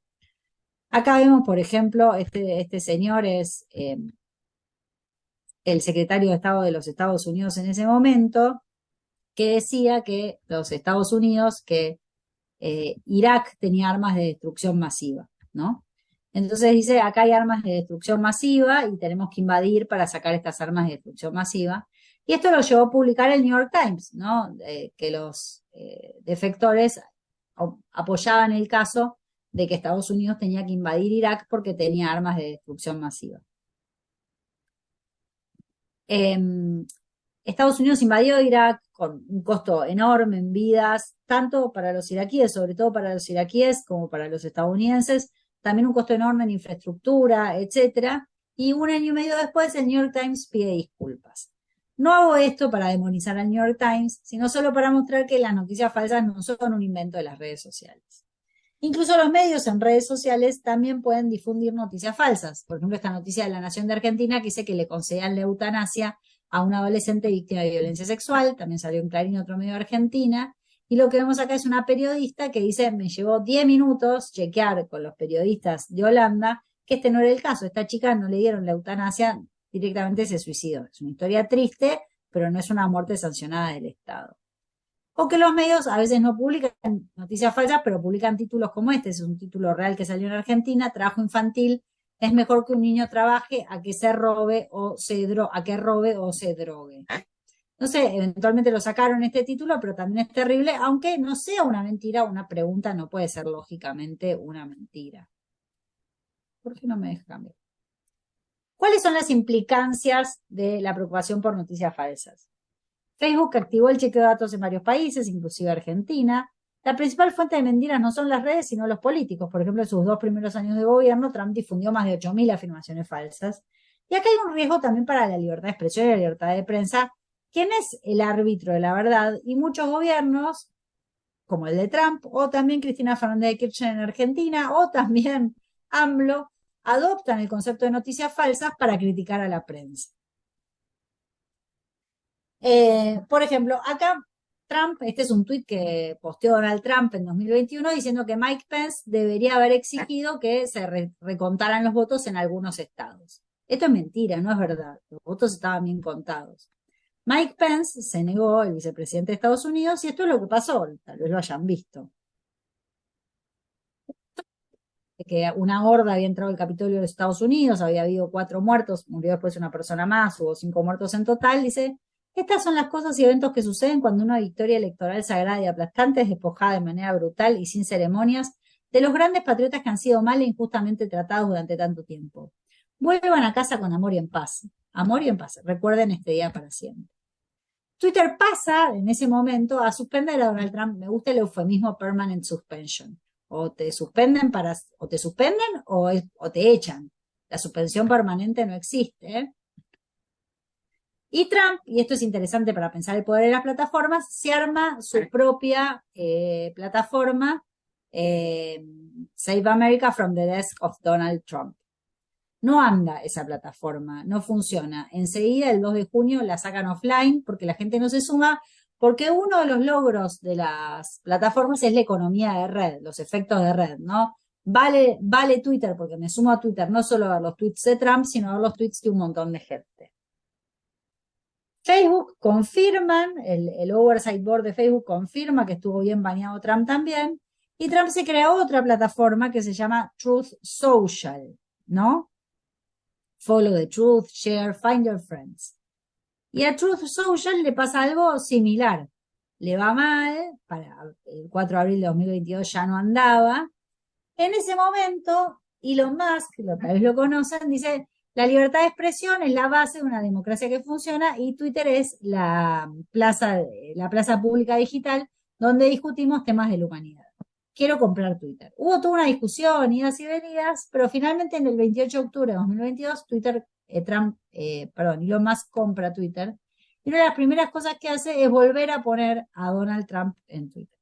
Acá vemos, por ejemplo, este señor es el secretario de Estado de los Estados Unidos en ese momento, que decía que los Estados Unidos, que Irak tenía armas de destrucción masiva, ¿no? Entonces dice, acá hay armas de destrucción masiva y tenemos que invadir para sacar estas armas de destrucción masiva. Y esto lo llevó a publicar el New York Times, ¿no? Que los defectores apoyaban el caso de que Estados Unidos tenía que invadir Irak porque tenía armas de destrucción masiva. Estados Unidos invadió Irak con un costo enorme en vidas, tanto para los iraquíes, sobre todo para los iraquíes, como para los estadounidenses, también un costo enorme en infraestructura, etcétera. Y un año y medio después el New York Times pide disculpas. No hago esto para demonizar al New York Times, sino solo para mostrar que las noticias falsas no son un invento de las redes sociales. Incluso los medios en redes sociales también pueden difundir noticias falsas. Por ejemplo, esta noticia de La Nación de Argentina que dice que le concedían la eutanasia a una adolescente víctima de violencia sexual, también salió en Clarín, otro medio de Argentina, y lo que vemos acá es una periodista que dice, me llevó 10 minutos chequear con los periodistas de Holanda que este no era el caso, esta chica no le dieron la eutanasia, directamente se suicidó. Es una historia triste, pero no es una muerte sancionada del Estado. O que los medios a veces no publican noticias falsas, pero publican títulos como este, es un título real que salió en Argentina, trabajo infantil, es mejor que un niño trabaje a que se robe o a que robe o se drogue. No sé, eventualmente lo sacaron este título, pero también es terrible, aunque no sea una mentira, una pregunta no puede ser lógicamente una mentira. ¿Por qué no me deja cambiar? ¿Cuáles son las implicancias de la preocupación por noticias falsas? Facebook activó el chequeo de datos en varios países, inclusive Argentina. La principal fuente de mentiras no son las redes, sino los políticos. Por ejemplo, en sus 2 primeros años de gobierno, Trump difundió más de 8.000 afirmaciones falsas. Y acá hay un riesgo también para la libertad de expresión y la libertad de prensa. ¿Quién es el árbitro de la verdad? Y muchos gobiernos, como el de Trump, o también Cristina Fernández de Kirchner en Argentina, o también AMLO, adoptan el concepto de noticias falsas para criticar a la prensa. Por ejemplo, acá Trump, este es un tuit que posteó Donald Trump en 2021 diciendo que Mike Pence debería haber exigido que se recontaran los votos en algunos estados. Esto es mentira, no es verdad. Los votos estaban bien contados. Mike Pence se negó, el vicepresidente de Estados Unidos, y esto es lo que pasó, tal vez lo hayan visto. Que una horda había entrado al Capitolio de los Estados Unidos, había habido 4 muertos, murió después una persona más, hubo 5 muertos en total. Dice, estas son las cosas y eventos que suceden cuando una victoria electoral sagrada y aplastante es despojada de manera brutal y sin ceremonias de los grandes patriotas que han sido mal e injustamente tratados durante tanto tiempo. Vuelvan a casa con amor y en paz. Amor y en paz. Recuerden este día para siempre. Twitter pasa en ese momento a suspender a Donald Trump. Me gusta el eufemismo permanent suspension. O te suspenden o te echan. La suspensión permanente no existe. Y Trump, y esto es interesante para pensar el poder de las plataformas, se arma su propia plataforma, Save America from the Desk of Donald Trump. No anda esa plataforma, no funciona. Enseguida, el 2 de junio, la sacan offline porque la gente no se suma, porque uno de los logros de las plataformas es la economía de red, los efectos de red, ¿no? Vale Twitter porque me sumo a Twitter no solo a ver los tweets de Trump, sino a ver los tweets de un montón de gente. Facebook confirman, el Oversight Board de Facebook confirma que estuvo bien baneado Trump también, y Trump se crea otra plataforma que se llama Truth Social, ¿no? Follow the truth, share, find your friends. Y a Truth Social le pasa algo similar. Le va mal, para el 4 de abril de 2022 ya no andaba. En ese momento, Elon Musk, tal vez lo conocen, dice, la libertad de expresión es la base de una democracia que funciona y Twitter es la plaza pública digital donde discutimos temas de la humanidad. Quiero comprar Twitter. Hubo toda una discusión, idas y venidas, pero finalmente en el 28 de octubre de 2022, Elon Musk compra Twitter. Y una de las primeras cosas que hace es volver a poner a Donald Trump en Twitter.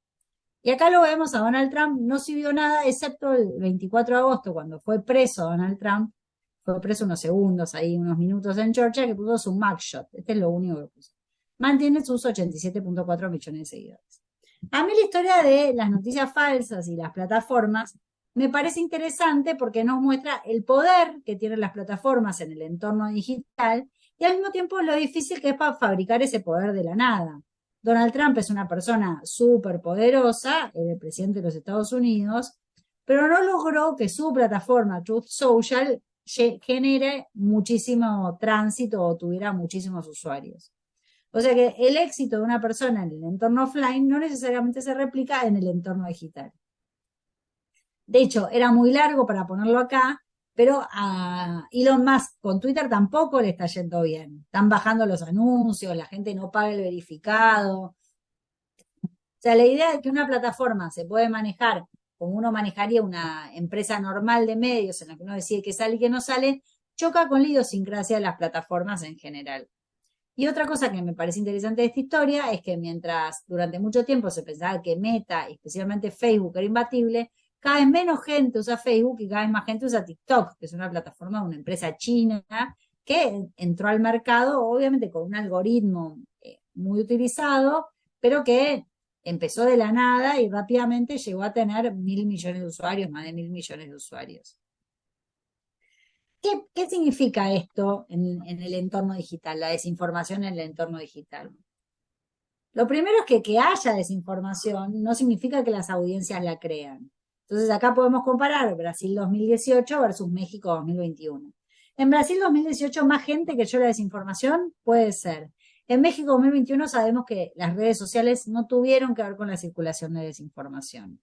Y acá lo vemos a Donald Trump, no subió nada, excepto el 24 de agosto, cuando fue preso Donald Trump, fue preso unos segundos, ahí unos minutos en Georgia, que puso su mugshot. Este es lo único que puso. Mantiene sus 87.4 millones de seguidores. A mí la historia de las noticias falsas y las plataformas me parece interesante porque nos muestra el poder que tienen las plataformas en el entorno digital y al mismo tiempo lo difícil que es para fabricar ese poder de la nada. Donald Trump es una persona súper poderosa, el presidente de los Estados Unidos, pero no logró que su plataforma Truth Social genere muchísimo tránsito o tuviera muchísimos usuarios. O sea que el éxito de una persona en el entorno offline no necesariamente se replica en el entorno digital. De hecho, era muy largo para ponerlo acá, pero a Elon Musk con Twitter tampoco le está yendo bien. Están bajando los anuncios, la gente no paga el verificado. O sea, la idea de que una plataforma se puede manejar como uno manejaría una empresa normal de medios en la que uno decide qué sale y qué no sale, choca con la idiosincrasia de las plataformas en general. Y otra cosa que me parece interesante de esta historia es que mientras durante mucho tiempo se pensaba que Meta, especialmente Facebook, era imbatible, cada vez menos gente usa Facebook y cada vez más gente usa TikTok, que es una plataforma de una empresa china que entró al mercado, obviamente con un algoritmo muy utilizado, pero que empezó de la nada y rápidamente llegó a tener 1.000 millones de usuarios, más de 1.000 millones de usuarios. ¿Qué significa esto en el entorno digital, la desinformación en el entorno digital? Lo primero es que haya desinformación no significa que las audiencias la crean. Entonces acá podemos comparar Brasil 2018 versus México 2021. En Brasil 2018 más gente que echó la desinformación puede ser. En México 2021 sabemos que las redes sociales no tuvieron que ver con la circulación de desinformación.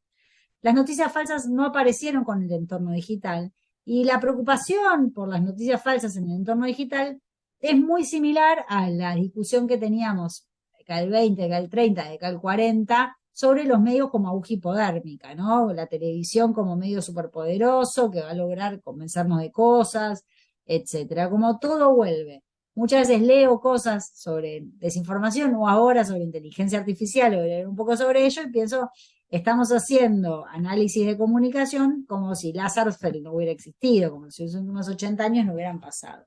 Las noticias falsas no aparecieron con el entorno digital. Y la preocupación por las noticias falsas en el entorno digital es muy similar a la discusión que teníamos de CAL 20, de CAL 30, de CAL 40 sobre los medios como aguja hipodérmica, ¿no? La televisión como medio superpoderoso que va a lograr convencernos de cosas, etcétera. Como todo vuelve. Muchas veces leo cosas sobre desinformación o ahora sobre inteligencia artificial, o leer un poco sobre ello y pienso, estamos haciendo análisis de comunicación como si Feld no hubiera existido, como si los últimos 80 años no hubieran pasado.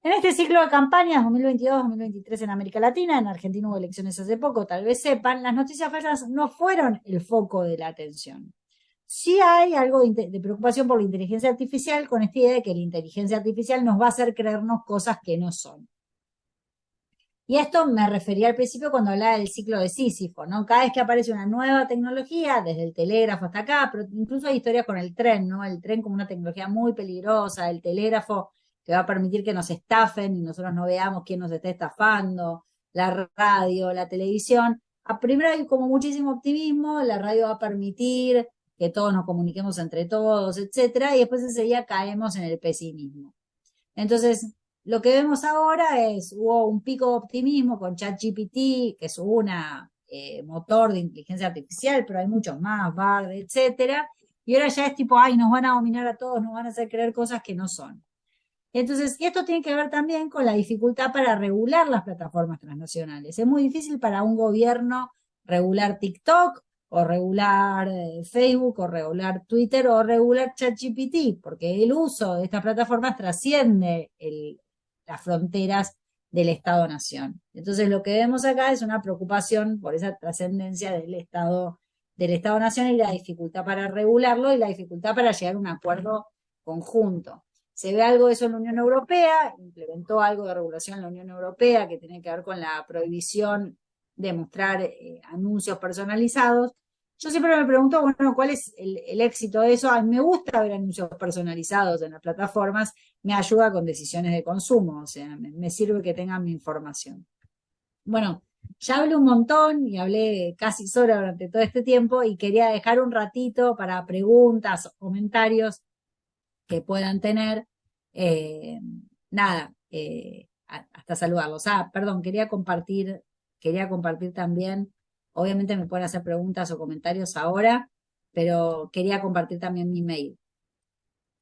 En este ciclo de campañas 2022-2023 en América Latina, en Argentina hubo elecciones hace poco, tal vez sepan, las noticias falsas no fueron el foco de la atención. Sí hay algo de preocupación por la inteligencia artificial, con esta idea de que la inteligencia artificial nos va a hacer creernos cosas que no son. Y esto me refería al principio cuando hablaba del ciclo de Sísifo, ¿no? Cada vez que aparece una nueva tecnología, desde el telégrafo hasta acá, pero incluso hay historias con el tren, ¿no? El tren como una tecnología muy peligrosa, el telégrafo que va a permitir que nos estafen y nosotros no veamos quién nos está estafando, la radio, la televisión. Primero hay como muchísimo optimismo, la radio va a permitir que todos nos comuniquemos entre todos, etcétera, y después enseguida caemos en el pesimismo. Entonces, lo que vemos ahora hubo un pico de optimismo con ChatGPT, que es una motor de inteligencia artificial, pero hay muchos más, Bard, etcétera, y ahora ya es tipo, ay, nos van a dominar a todos, nos van a hacer creer cosas que no son. Entonces, y esto tiene que ver también con la dificultad para regular las plataformas transnacionales. Es muy difícil para un gobierno regular TikTok o regular Facebook o regular Twitter o regular ChatGPT, porque el uso de estas plataformas trasciende las fronteras del Estado-Nación. Entonces, lo que vemos acá es una preocupación por esa trascendencia del Estado-Nación y la dificultad para regularlo y la dificultad para llegar a un acuerdo conjunto. Se ve algo de eso en la Unión Europea, implementó algo de regulación en la Unión Europea que tiene que ver con la prohibición de mostrar anuncios personalizados. Yo siempre me pregunto, bueno, ¿cuál es el éxito de eso? A mí me gusta ver anuncios personalizados en las plataformas, me ayuda con decisiones de consumo, o sea, me sirve que tengan mi información. Bueno, ya hablé un montón y hablé casi sola durante todo este tiempo y quería dejar un ratito para preguntas o comentarios que puedan tener. Eh, nada, hasta saludarlos. Perdón, quería compartir también, obviamente me pueden hacer preguntas o comentarios ahora, pero quería compartir también mi mail,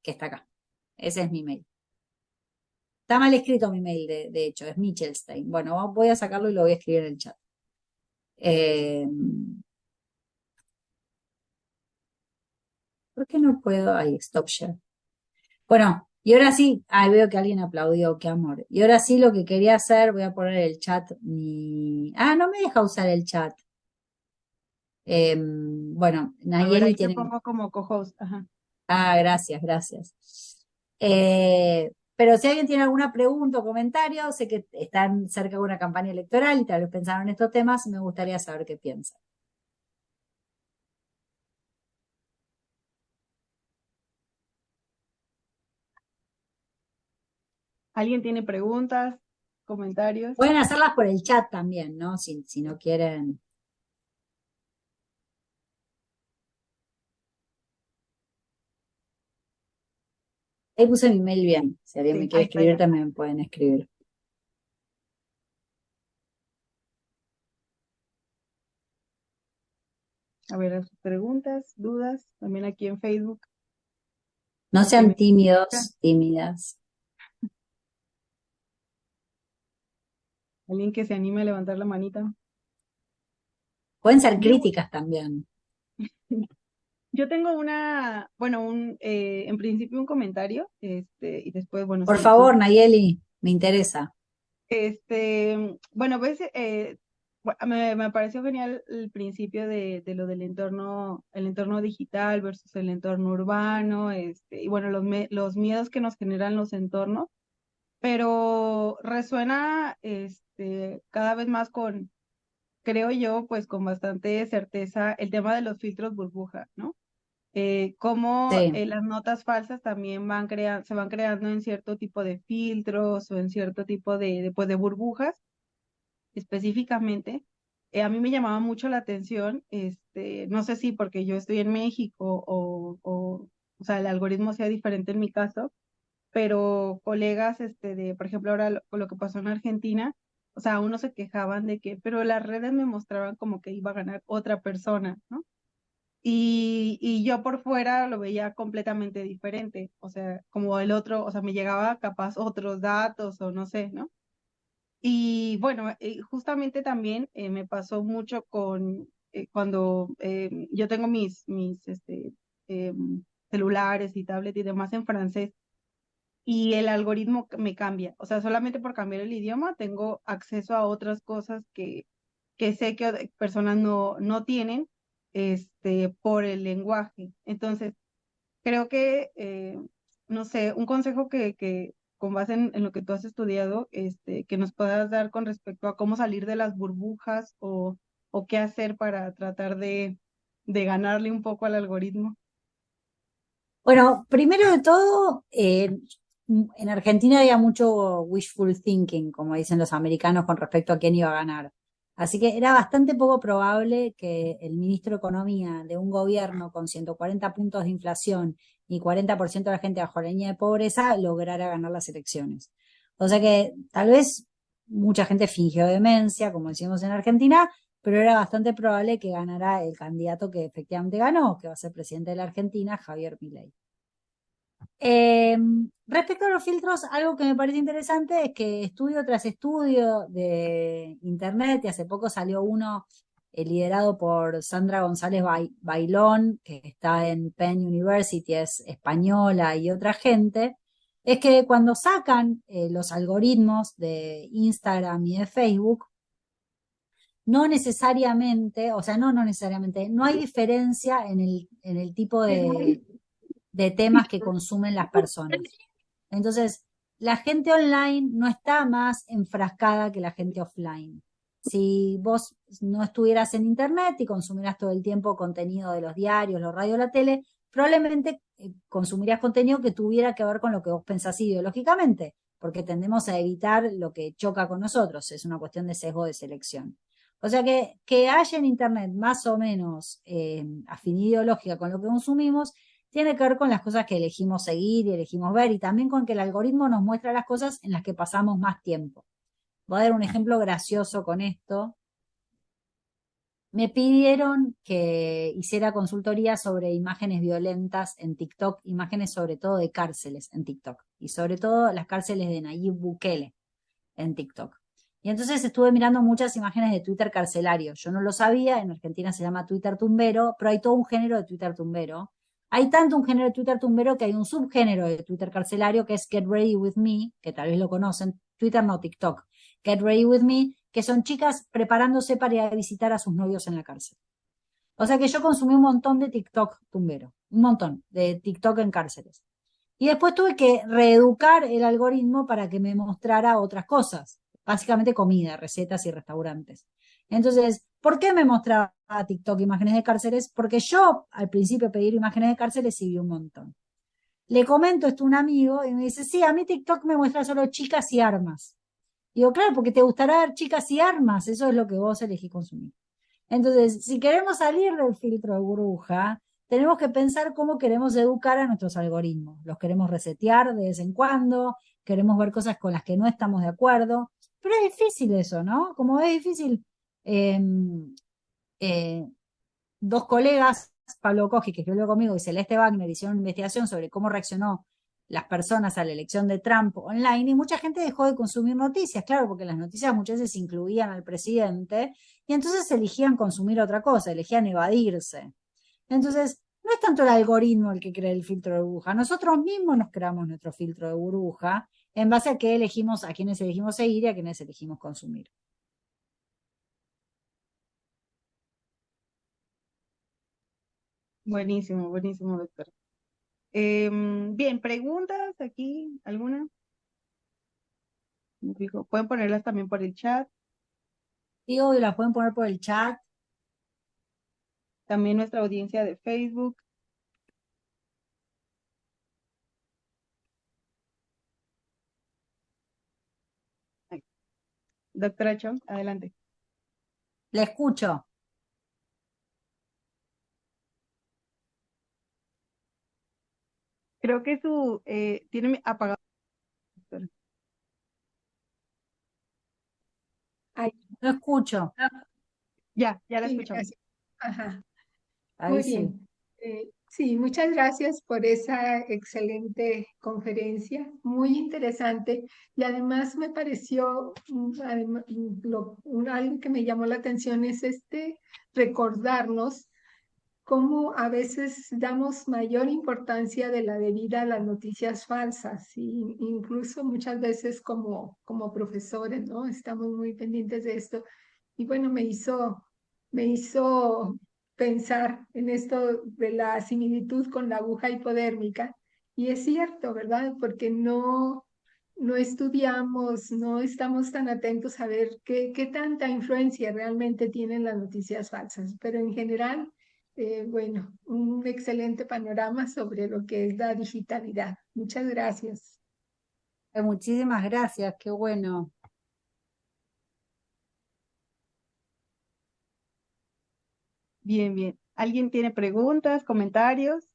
que está acá. Ese es mi mail. Está mal escrito mi mail, de hecho, es Michelstein. Bueno, voy a sacarlo y lo voy a escribir en el chat. ¿Por qué no puedo? Ahí, stop share. Bueno, y ahora sí, veo que alguien aplaudió, qué amor. Y ahora sí lo que quería hacer, voy a poner el chat, no me deja usar el chat. Bueno, A ver, Nayeli ahí te tiene. pongo como co-host. Ajá. Gracias, gracias. Pero si alguien tiene alguna pregunta o comentario, sé que están cerca de una campaña electoral y tal vez pensaron en estos temas, me gustaría saber qué piensan. ¿Alguien tiene preguntas, comentarios? Pueden hacerlas por el chat también, ¿no? Si no quieren. Ahí puse mi mail bien. Si alguien me Sí, quiere ahí está escribir, ya. también me pueden escribir. A ver, sus preguntas, dudas, también aquí en Facebook. No Que sean me... tímidos, tímidas. Alguien que se anime a levantar la manita. Pueden ser Yo, críticas también. yo tengo en principio un comentario, y después, bueno, Por si favor, Nayeli, me interesa. bueno, pues me pareció genial el principio de lo del entorno, el entorno digital versus el entorno urbano, y bueno, los miedos que nos generan los entornos, pero resuena, cada vez más creo yo, pues con bastante certeza el tema de los filtros burbuja, ¿no? Cómo Sí. las notas falsas también se van creando en cierto tipo de filtros o en cierto tipo pues, de burbujas específicamente. A mí me llamaba mucho la atención, no sé si porque yo estoy en México o sea, el algoritmo sea diferente en mi caso, pero colegas, por ejemplo, ahora lo que pasó en Argentina, o sea, unos se quejaban de que, pero las redes me mostraban como que iba a ganar otra persona, ¿no? Y yo por fuera lo veía completamente diferente, o sea, como el otro, o sea, me llegaba capaz otros datos o no sé, ¿no? Y bueno, justamente también me pasó mucho con cuando yo tengo mis celulares y tablet y demás en francés y el algoritmo me cambia. O sea, solamente por cambiar el idioma tengo acceso a otras cosas que sé que personas no tienen por el lenguaje. Entonces, creo que, no sé, un consejo que con base en lo que tú has estudiado, que nos puedas dar con respecto a cómo salir de las burbujas o qué hacer para tratar de ganarle un poco al algoritmo. Bueno, primero de todo, en Argentina había mucho wishful thinking, como dicen los americanos, con respecto a quién iba a ganar. Así que era bastante poco probable que el ministro de Economía de un gobierno con 140 puntos de inflación y 40% de la gente bajo la línea de pobreza lograra ganar las elecciones. O sea que tal vez mucha gente fingió demencia, como decimos en Argentina, pero era bastante probable que ganara el candidato que efectivamente ganó, que va a ser presidente de la Argentina, Javier Milei. Respecto a los filtros, algo que me parece interesante es que estudio tras estudio de Internet, y hace poco salió uno liderado por Sandra González Bailón, que está en Penn University, es española y otra gente, es que cuando sacan los algoritmos de Instagram y de Facebook, no necesariamente, o sea, no necesariamente, no hay diferencia en el tipo de temas que consumen las personas. Entonces, la gente online no está más enfrascada que la gente offline. Si vos no estuvieras en internet y consumieras todo el tiempo contenido de los diarios, los radios, la tele, probablemente consumirías contenido que tuviera que ver con lo que vos pensás ideológicamente, porque tendemos a evitar lo que choca con nosotros, es una cuestión de sesgo de selección. O sea que haya en internet más o menos afinidad ideológica con lo que consumimos, tiene que ver con las cosas que elegimos seguir y elegimos ver y también con que el algoritmo nos muestra las cosas en las que pasamos más tiempo. Voy a dar un ejemplo gracioso con esto. Me pidieron que hiciera consultoría sobre imágenes violentas en TikTok, imágenes sobre todo de cárceles en TikTok y sobre todo las cárceles de Nayib Bukele en TikTok. Y entonces estuve mirando muchas imágenes de Twitter carcelario. Yo no lo sabía, en Argentina se llama Twitter tumbero, pero hay todo un género de Twitter tumbero. Hay tanto un género de Twitter tumbero que hay un subgénero de Twitter carcelario que es Get Ready With Me, que tal vez lo conocen, Twitter no, TikTok. Get Ready With Me, que son chicas preparándose para ir a visitar a sus novios en la cárcel. O sea que yo consumí un montón de TikTok tumbero, un montón de TikTok en cárceles. Y después tuve que reeducar el algoritmo para que me mostrara otras cosas, básicamente comida, recetas y restaurantes. Entonces, ¿por qué me mostraba TikTok imágenes de cárceles? Porque yo al principio pedir imágenes de cárceles y vi un montón. Le comento esto a un amigo y me dice, sí, a mí TikTok me muestra solo chicas y armas. Digo, claro, porque te gustará ver chicas y armas, eso es lo que vos elegís consumir. Entonces, si queremos salir del filtro de burbuja, tenemos que pensar cómo queremos educar a nuestros algoritmos. Los queremos resetear de vez en cuando, queremos ver cosas con las que no estamos de acuerdo, pero es difícil eso, ¿no? Como es difícil, eh, eh, dos colegas, Pablo Koji, que escribió conmigo, y Celeste Wagner, hicieron una investigación sobre cómo reaccionó las personas a la elección de Trump online y mucha gente dejó de consumir noticias, claro, porque las noticias muchas veces incluían al presidente y entonces elegían consumir otra cosa, elegían evadirse. Entonces, no es tanto el algoritmo el que crea el filtro de burbuja, nosotros mismos nos creamos nuestro filtro de burbuja en base a qué elegimos, a quienes elegimos seguir y a quienes elegimos consumir. Buenísimo, buenísimo, doctor. Bien, ¿preguntas aquí? ¿Alguna? Dijo, pueden ponerlas también por el chat. Y hoy las pueden poner por el chat. También nuestra audiencia de Facebook. Ay, doctora Chong, adelante. Le escucho. Creo que su tiene apagado. Doctora. No escucho. Ya la Sí, escuchamos. gracias. Ajá, Ahí muy sí. bien. Sí, muchas gracias por esa excelente conferencia, muy interesante y además me pareció algo que me llamó la atención es recordarnos cómo a veces damos mayor importancia de la debida a las noticias falsas y incluso muchas veces como profesores, ¿no? Estamos muy pendientes de esto. Y bueno, me hizo pensar en esto de la similitud con la aguja hipodérmica. Y es cierto, ¿verdad? Porque no estudiamos, no estamos tan atentos a ver qué tanta influencia realmente tienen las noticias falsas. Pero en general, bueno, un excelente panorama sobre lo que es la digitalidad. Muchas gracias. Muchísimas gracias, qué bueno. Bien, bien. ¿Alguien tiene preguntas, comentarios?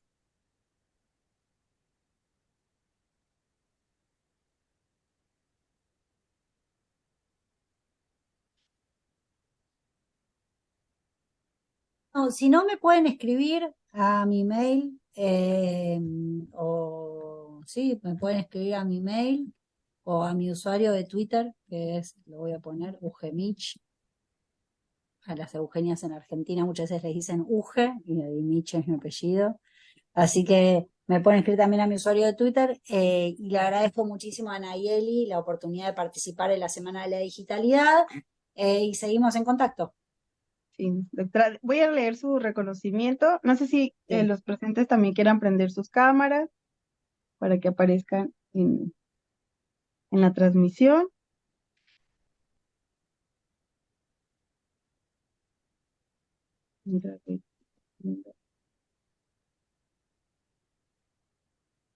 No, si no me pueden escribir a mi mail, o sí, me pueden escribir a mi mail o a mi usuario de Twitter, que es, lo voy a poner, Ugemich. A las Eugenias en Argentina muchas veces les dicen Uge y Mich es mi apellido. Así que me pueden escribir también a mi usuario de Twitter, y le agradezco muchísimo a Nayeli la oportunidad de participar en la Semana de la Digitalidad, y seguimos en contacto. Sí, doctora, voy a leer su reconocimiento. No sé si Sí. los presentes también quieran prender sus cámaras para que aparezcan en la transmisión. Mira, mira,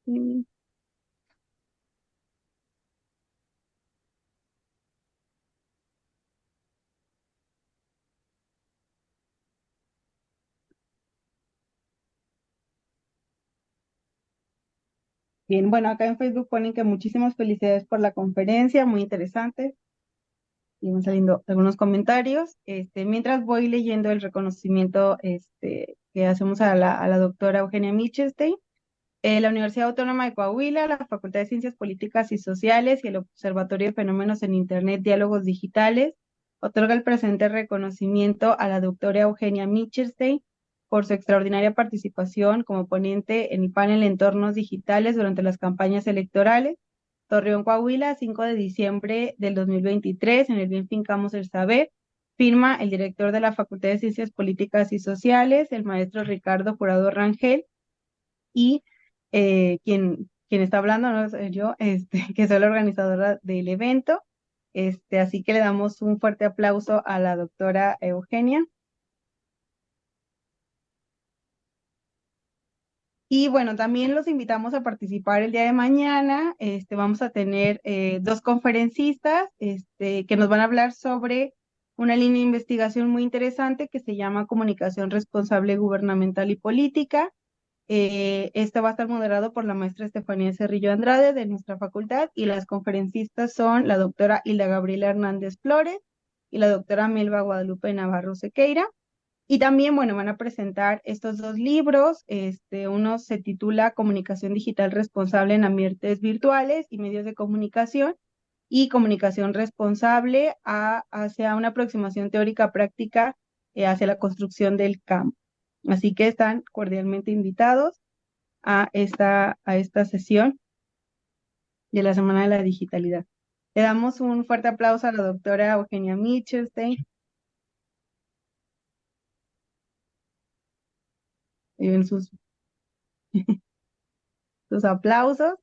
sí. Bien, bueno, acá en Facebook ponen que muchísimas felicidades por la conferencia, muy interesante. Y van saliendo algunos comentarios. Mientras voy leyendo el reconocimiento que hacemos a la doctora Eugenia Michelstein. La Universidad Autónoma de Coahuila, la Facultad de Ciencias Políticas y Sociales y el Observatorio de Fenómenos en Internet, Diálogos Digitales, otorga el presente reconocimiento a la doctora Eugenia Michelstein por su extraordinaria participación como ponente en el panel Entornos Digitales durante las campañas electorales. Torreón, Coahuila, 5 de diciembre del 2023, en el Bien Fincamos el Saber. Firma el director de la Facultad de Ciencias Políticas y Sociales, el maestro Ricardo Jurado Rangel, y quien está hablando, no soy yo, que soy la organizadora del evento. Así que le damos un fuerte aplauso a la doctora Eugenia. Y bueno, también los invitamos a participar el día de mañana. Vamos a tener dos conferencistas que nos van a hablar sobre una línea de investigación muy interesante que se llama Comunicación Responsable Gubernamental y Política. Este va a estar moderado por la maestra Estefanía Cerrillo Andrade de nuestra facultad y las conferencistas son la doctora Hilda Gabriela Hernández Flores y la doctora Melba Guadalupe Navarro Sequeira. Y también, bueno, van a presentar estos dos libros. Uno se titula Comunicación Digital Responsable en Ambientes Virtuales y Medios de Comunicación y Comunicación Responsable hacia una aproximación teórica práctica hacia la construcción del campo. Así que están cordialmente invitados a esta sesión de la Semana de la Digitalidad. Le damos un fuerte aplauso a la doctora Eugenia Michelstein. Y ven sus aplausos.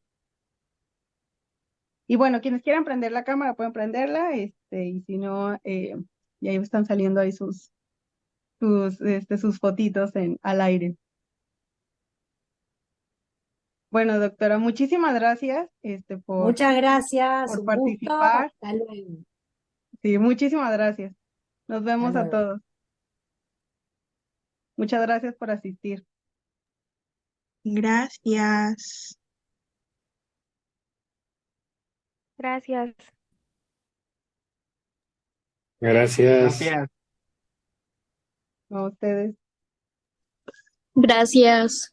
Y bueno, quienes quieran prender la cámara pueden prenderla, y si no, y ahí están saliendo ahí sus fotitos al aire. Bueno, doctora, muchísimas gracias, Muchas gracias, por un gusto, participar. hasta luego. Sí, muchísimas gracias. Nos Hasta vemos a luego. todos. Muchas gracias por asistir. Gracias. Gracias. Gracias. A ustedes. Gracias.